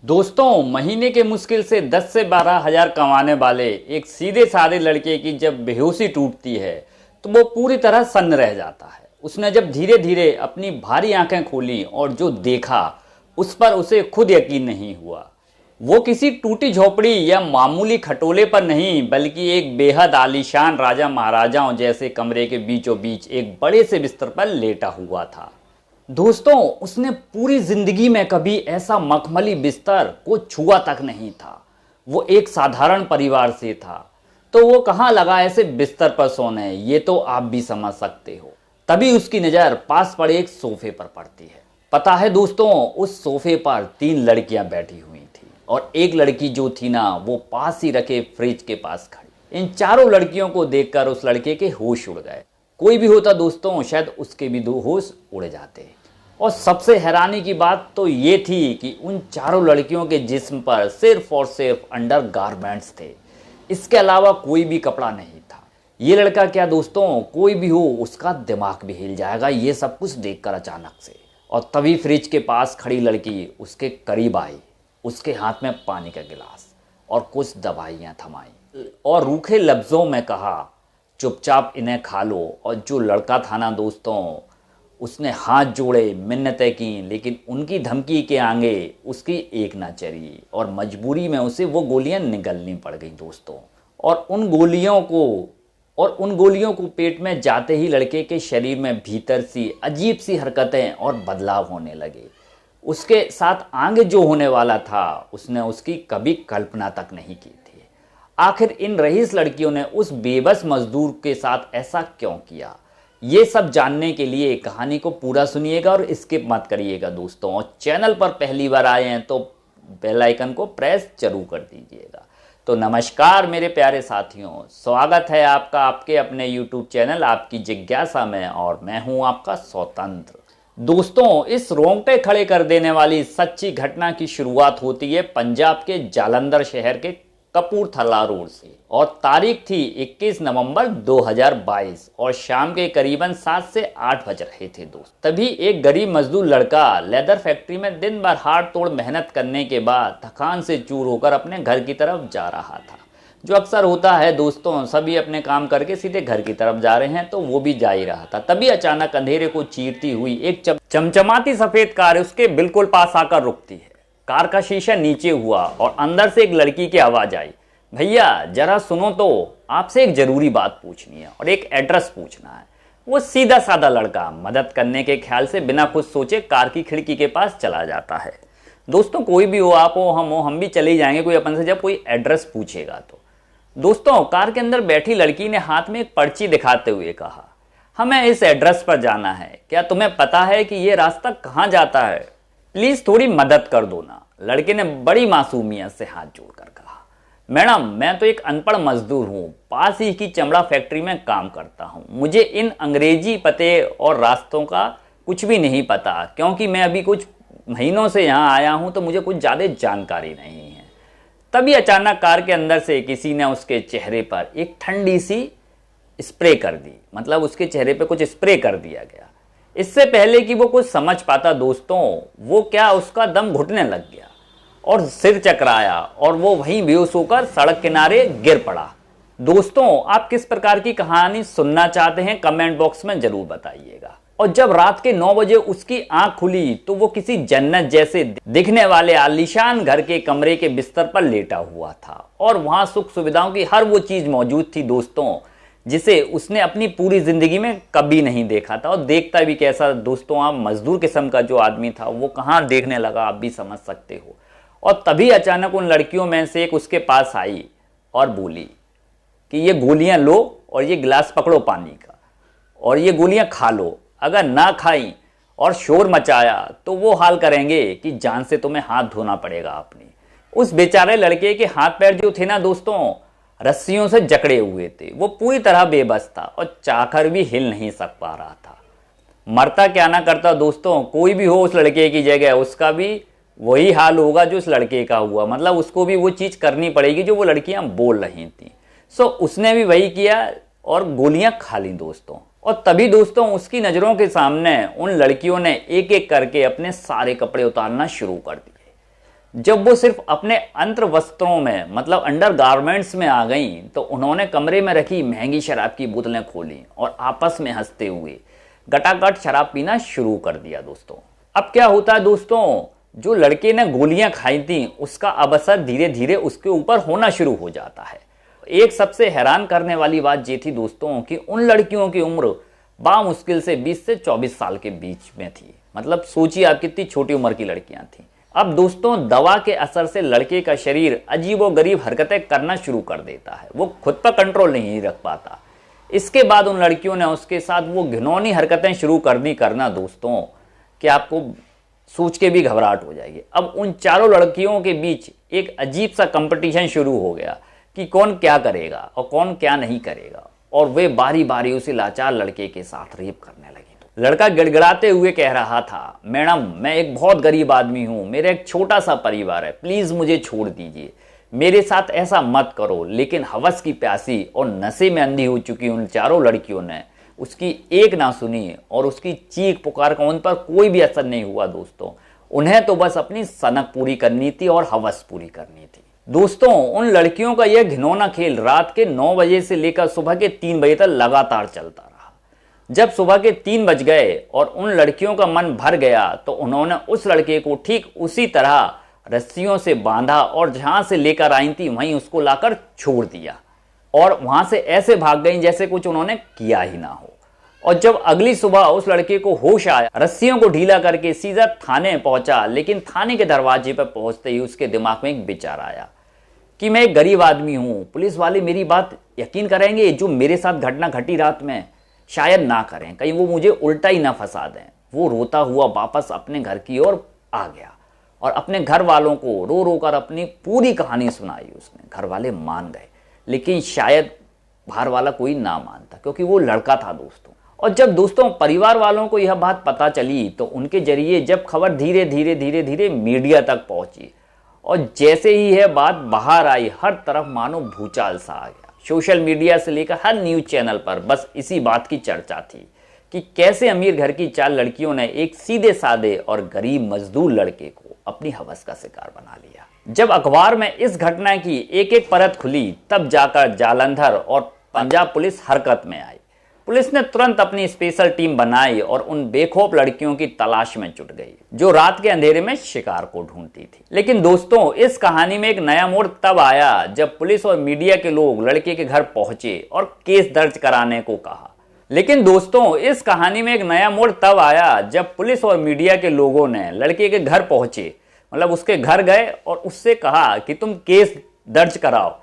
दोस्तों, महीने के मुश्किल से 10 से 12 हजार कमाने वाले एक सीधे साधे लड़के की जब बेहोशी टूटती है तो वो पूरी तरह सन्न रह जाता है। उसने जब धीरे धीरे अपनी भारी आंखें खोली और जो देखा उस पर उसे खुद यकीन नहीं हुआ। वो किसी टूटी झोपड़ी या मामूली खटोले पर नहीं बल्कि एक बेहद आलीशान राजा महाराजाओं जैसे कमरे के बीचों बीच एक बड़े से बिस्तर पर लेटा हुआ था। दोस्तों, उसने पूरी जिंदगी में कभी ऐसा मखमली बिस्तर को छुआ तक नहीं था। वो एक साधारण परिवार से था, तो वो कहाँ लगा ऐसे बिस्तर पर सोने, ये तो आप भी समझ सकते हो। तभी उसकी नज़र पास पड़े एक सोफे पर पड़ती है। पता है दोस्तों, उस सोफे पर 3 लड़कियां बैठी हुई थी और एक लड़की जो थी ना, वो पास ही रखे फ्रिज के पास खड़ी। इन चारों लड़कियों को देखकर उस लड़के के होश उड़ गए। कोई भी होता दोस्तों, शायद उसके भी 2 होश उड़ जाते। और सबसे हैरानी की बात तो ये थी कि उन चारों लड़कियों के जिस्म पर सिर्फ और सिर्फ अंडर गारमेंट्स थे, इसके अलावा कोई भी कपड़ा नहीं था। ये लड़का क्या दोस्तों, कोई भी हो उसका दिमाग भी हिल जाएगा ये सब कुछ देखकर अचानक से। और तभी फ्रिज के पास खड़ी लड़की उसके करीब आई, उसके हाथ में पानी का गिलास और कुछ दवाइयाँ थमाई और रूखे लफ्ज़ों में कहा, चुपचाप इन्हें खा लो। और जो लड़का था ना दोस्तों, उसने हाथ जोड़े, मिन्नतें की, लेकिन उनकी धमकी के आगे उसकी एक ना चली और मजबूरी में उसे वो गोलियां निगलनी पड़ गई दोस्तों। और उन गोलियों को पेट में जाते ही लड़के के शरीर में भीतर सी अजीब सी हरकतें और बदलाव होने लगे। उसके साथ आगे जो होने वाला था उसने उसकी कभी कल्पना तक नहीं की थी। आखिर इन रईस लड़कियों ने उस बेबस मजदूर के साथ ऐसा क्यों किया, ये सब जानने के लिए कहानी को पूरा सुनिएगा और स्किप मत करिएगा दोस्तों। और चैनल पर पहली बार आए हैं तो बेल आइकन को प्रेस जरूर कर दीजिएगा। तो नमस्कार मेरे प्यारे साथियों, स्वागत है आपका आपके अपने YouTube चैनल आपकी जिज्ञासा में, और मैं हूं आपका स्वतंत्र। दोस्तों, इस रोंगटे खड़े कर देने वाली सच्ची घटना की शुरुआत होती है पंजाब के जालंधर शहर के कपूरथला रोड से, और तारीख थी 21 नवंबर 2022 और शाम के करीबन 7 से 8 बज रहे थे दोस्त। तभी एक गरीब मजदूर लड़का लेदर फैक्ट्री में दिन भर हाड़ तोड़ मेहनत करने के बाद थकान से चूर होकर अपने घर की तरफ जा रहा था, जो अक्सर होता है दोस्तों। सभी अपने काम करके सीधे घर की तरफ जा रहे हैं तो वो भी जा ही रहा था। तभी अचानक अंधेरे को चीरती हुई एक चमचमाती सफेद कार उसके बिल्कुल पास आकर रुकती है। कार का शीशा नीचे हुआ और अंदर से एक लड़की की आवाज आई, भैया जरा सुनो तो, आपसे एक जरूरी बात पूछनी है और एक एड्रेस पूछना है। वो सीधा साधा लड़का मदद करने के ख्याल से बिना कुछ सोचे कार की खिड़की के पास चला जाता है। दोस्तों, कोई भी हो, आप हो, हम भी चले जाएंगे कोई अपन से जब कोई एड्रेस पूछेगा तो। दोस्तों, कार के अंदर बैठी लड़की ने हाथ में एक पर्ची दिखाते हुए कहा, हमें इस एड्रेस पर जाना है, क्या तुम्हें पता है कि ये रास्ता कहाँ जाता है? प्लीज थोड़ी मदद कर दो ना। लड़के ने बड़ी मासूमियत से हाथ जोड़कर कहा, मैडम मैं तो एक अनपढ़ मजदूर हूँ, पास ही की चमड़ा फैक्ट्री में काम करता हूँ। मुझे इन अंग्रेजी पते और रास्तों का कुछ भी नहीं पता, क्योंकि मैं अभी कुछ महीनों से यहाँ आया हूँ तो मुझे कुछ ज़्यादा जानकारी नहीं है। तभी अचानक कार के अंदर से किसी ने उसके चेहरे पर एक ठंडी सी स्प्रे कर दी, मतलब उसके चेहरे पे कुछ स्प्रे कर दिया गया। इससे पहले कि वो कुछ समझ पाता दोस्तों, वो क्या उसका दम घुटने लग गया और सिर चकराया और वो वहीं बेहोश होकर सड़क किनारे गिर पड़ा। दोस्तों, आप किस प्रकार की कहानी सुनना चाहते हैं कमेंट बॉक्स में जरूर बताइएगा। और जब रात के 9 बजे उसकी आंख खुली तो वो किसी जन्नत जैसे दिखने वाले आलीशान घर के कमरे के बिस्तर पर लेटा हुआ था और वहां सुख सुविधाओं की हर वो चीज मौजूद थी दोस्तों, जिसे उसने अपनी पूरी जिंदगी में कभी नहीं देखा था। और देखता भी कैसा दोस्तों, आप मजदूर किस्म का जो आदमी था वो कहाँ देखने लगा, आप भी समझ सकते हो। और तभी अचानक उन लड़कियों में से एक उसके पास आई और बोली कि ये गोलियां लो और ये गिलास पकड़ो पानी का, और ये गोलियां खा लो। अगर ना खाई और शोर मचाया तो वो हाल करेंगे कि जान से तुम्हें हाथ धोना पड़ेगा अपनी। उस बेचारे लड़के के हाथ पैर जो थे ना दोस्तों, रस्सियों से जकड़े हुए थे। वो पूरी तरह बेबस था और चाहकर भी हिल नहीं सक पा रहा था। मरता क्या ना करता दोस्तों, कोई भी हो उस लड़के की जगह उसका भी वही हाल होगा जो उस लड़के का हुआ, मतलब उसको भी वो चीज़ करनी पड़ेगी जो वो लड़कियां बोल रही थी। सो उसने भी वही किया और गोलियां खा ली दोस्तों। और तभी दोस्तों उसकी नज़रों के सामने उन लड़कियों ने एक एक करके अपने सारे कपड़े उतारना शुरू कर दिए। जब वो सिर्फ अपने अंतर वस्त्रों में मतलब अंडर गारमेंट्स में आ गई तो उन्होंने कमरे में रखी महंगी शराब की बोतलें खोली और आपस में हंसते हुए गटागट शराब पीना शुरू कर दिया। दोस्तों अब क्या होता है दोस्तों, जो लड़के ने गोलियां खाई थी उसका अब असर धीरे धीरे उसके ऊपर होना शुरू हो जाता है। एक सबसे हैरान करने वाली बात ये थी दोस्तों कि उन लड़कियों की उम्र बामुश्किल से 20 से 24 साल के बीच में थी। मतलब सोचिए आप कितनी छोटी उम्र की लड़कियां थीं। अब दोस्तों दवा के असर से लड़के का शरीर अजीबोगरीब हरकतें करना शुरू कर देता है, वो खुद पर कंट्रोल नहीं रख पाता। इसके बाद उन लड़कियों ने उसके साथ वो घिनौनी हरकतें शुरू करना दोस्तों कि आपको सोच के भी घबराहट हो जाएगी। अब उन चारों लड़कियों के बीच एक अजीब सा कंपटीशन शुरू हो गया कि कौन क्या करेगा और कौन क्या नहीं करेगा, और वे बारी बारी उसे लाचार लड़के के साथ रेप करने लगे। लड़का गिड़गिड़ाते हुए कह रहा था, मैडम मैं एक बहुत गरीब आदमी हूं, मेरा एक छोटा सा परिवार है, प्लीज मुझे छोड़ दीजिए, मेरे साथ ऐसा मत करो। लेकिन हवस की प्यासी और नशे में अंधी हो चुकी उन चारों लड़कियों ने उसकी एक ना सुनी और उसकी चीख पुकार का उन पर कोई भी असर नहीं हुआ। दोस्तों उन्हें तो बस अपनी सनक पूरी करनी थी और हवस पूरी करनी थी। दोस्तों उन लड़कियों का यह घिनौना खेल रात के 9 बजे से लेकर सुबह के 3 बजे तक लगातार चलता रहा। जब सुबह के 3 बज गए और उन लड़कियों का मन भर गया तो उन्होंने उस लड़के को ठीक उसी तरह रस्सियों से बांधा और जहां से लेकर आई थी वहीं उसको लाकर छोड़ दिया और वहां से ऐसे भाग गई जैसे कुछ उन्होंने किया ही ना हो। और जब अगली सुबह उस लड़के को होश आया, रस्सियों को ढीला करके सीधा थाने पहुंचा। लेकिन थाने के दरवाजे पर पहुंचते ही उसके दिमाग में एक विचार आया कि मैं एक गरीब आदमी हूं, पुलिस वाले मेरी बात यकीन करेंगे? जो मेरे साथ घटना घटी रात में शायद ना करें, कहीं वो मुझे उल्टा ही ना फंसा दें। वो रोता हुआ वापस अपने घर की ओर आ गया और अपने घर वालों को रो रो कर अपनी पूरी कहानी सुनाई उसने। घर वाले मान गए, लेकिन शायद बाहर वाला कोई ना मानता क्योंकि वो लड़का था दोस्तों। और जब दोस्तों परिवार वालों को यह बात पता चली तो उनके जरिए जब खबर धीरे धीरे मीडिया तक पहुंची और जैसे ही यह बात बाहर आई, हर तरफ मानो भूचाल सा आ गया। सोशल मीडिया से लेकर हर न्यूज चैनल पर बस इसी बात की चर्चा थी कि कैसे अमीर घर की 4 लड़कियों ने एक सीधे साधे और गरीब मजदूर लड़के को अपनी हवस का शिकार बना लिया। जब अखबार में इस घटना की एक एक परत खुली तब जाकर जालंधर और पंजाब पुलिस हरकत में आई। पुलिस ने तुरंत अपनी स्पेशल टीम बनाई और उन बेखौफ लड़कियों की तलाश में जुट गई जो रात के अंधेरे में शिकार को ढूंढती थी। लेकिन दोस्तों इस कहानी में एक नया मोड़ तब आया जब पुलिस और मीडिया के लोग लड़के के घर पहुंचे और केस दर्ज कराने को कहा। लेकिन दोस्तों इस कहानी में एक नया मोड़ तब आया जब पुलिस और मीडिया के लोगों ने लड़के के घर पहुंचे, मतलब उसके घर गए और उससे कहा कि तुम केस दर्ज कराओ।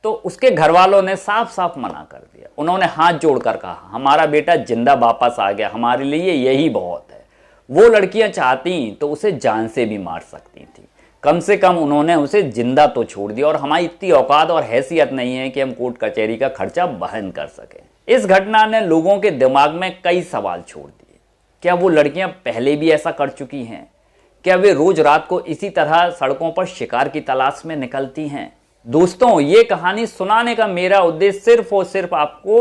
तो उसके घर वालों ने साफ साफ मना कर दिया। उन्होंने हाथ जोड़कर कहा, हमारा बेटा जिंदा वापस आ गया, हमारे लिए यही बहुत है। वो लड़कियां चाहती तो उसे जान से भी मार सकती थी, कम से कम उन्होंने उसे जिंदा तो छोड़ दिया। और हमारी इतनी औकात और हैसियत नहीं है कि हम कोर्ट कचहरी का खर्चा वहन कर सकें। इस घटना ने लोगों के दिमाग में कई सवाल छोड़ दिए। क्या वो लड़कियां पहले भी ऐसा कर चुकी हैं? क्या वे रोज रात को इसी तरह सड़कों पर शिकार की तलाश में निकलती हैं? दोस्तों ये कहानी सुनाने का मेरा उद्देश्य सिर्फ और सिर्फ आपको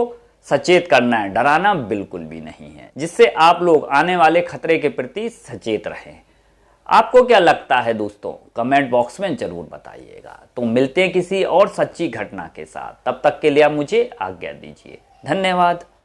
सचेत करना है, डराना बिल्कुल भी नहीं है, जिससे आप लोग आने वाले खतरे के प्रति सचेत रहें। आपको क्या लगता है दोस्तों, कमेंट बॉक्स में जरूर बताइएगा। तो मिलते हैं किसी और सच्ची घटना के साथ, तब तक के लिए आप मुझे आज्ञा दीजिए। धन्यवाद।